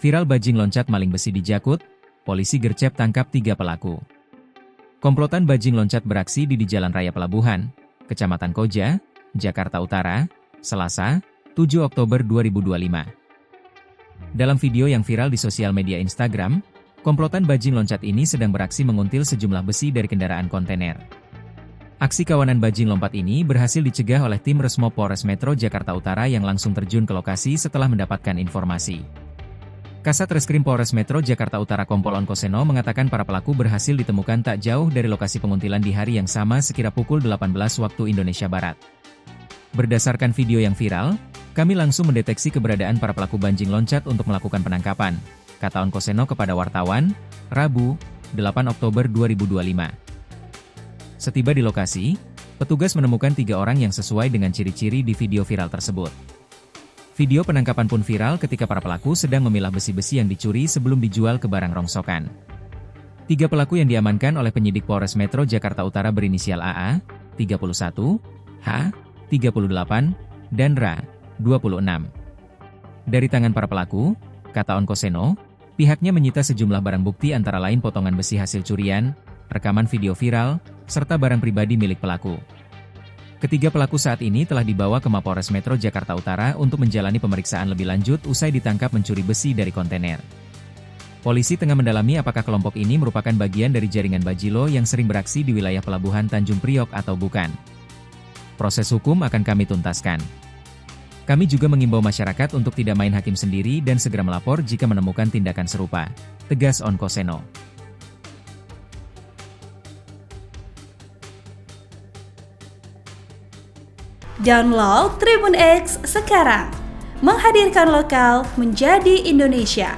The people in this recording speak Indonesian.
Viral bajing loncat maling besi di Jakut, polisi gercep tangkap 3 pelaku. Komplotan bajing loncat beraksi di Jalan Raya Pelabuhan, Kecamatan Koja, Jakarta Utara, Selasa, 7 Oktober 2025. Dalam video yang viral di sosial media Instagram, komplotan bajing loncat ini sedang beraksi menguntil sejumlah besi dari kendaraan kontainer. Aksi kawanan bajing lompat ini berhasil dicegah oleh tim Resmo Polres Metro Jakarta Utara yang langsung terjun ke lokasi setelah mendapatkan informasi. Kasat Reskrim Polres Metro Jakarta Utara Kompol Onkoseno mengatakan para pelaku berhasil ditemukan tak jauh dari lokasi penguntilan di hari yang sama sekira pukul 18 waktu Indonesia Barat. Berdasarkan video yang viral, kami langsung mendeteksi keberadaan para pelaku bajing loncat untuk melakukan penangkapan, kata Onkoseno kepada wartawan, Rabu, 8 Oktober 2025. Setiba di lokasi, petugas menemukan 3 orang yang sesuai dengan ciri-ciri di video viral tersebut. Video penangkapan pun viral ketika para pelaku sedang memilah besi-besi yang dicuri sebelum dijual ke barang rongsokan. 3 pelaku yang diamankan oleh penyidik Polres Metro Jakarta Utara berinisial AA, 31, H, 38, dan RA, 26. Dari tangan para pelaku, kata Onkoseno, pihaknya menyita sejumlah barang bukti antara lain potongan besi hasil curian, rekaman video viral, serta barang pribadi milik pelaku. Ketiga pelaku saat ini telah dibawa ke Mapolres Metro Jakarta Utara untuk menjalani pemeriksaan lebih lanjut usai ditangkap mencuri besi dari kontainer. Polisi tengah mendalami apakah kelompok ini merupakan bagian dari jaringan bajilo yang sering beraksi di wilayah Pelabuhan Tanjung Priok atau bukan. Proses hukum akan kami tuntaskan. Kami juga mengimbau masyarakat untuk tidak main hakim sendiri dan segera melapor jika menemukan tindakan serupa, tegas Onkoseno. Download Tribun X sekarang, menghadirkan lokal menjadi Indonesia.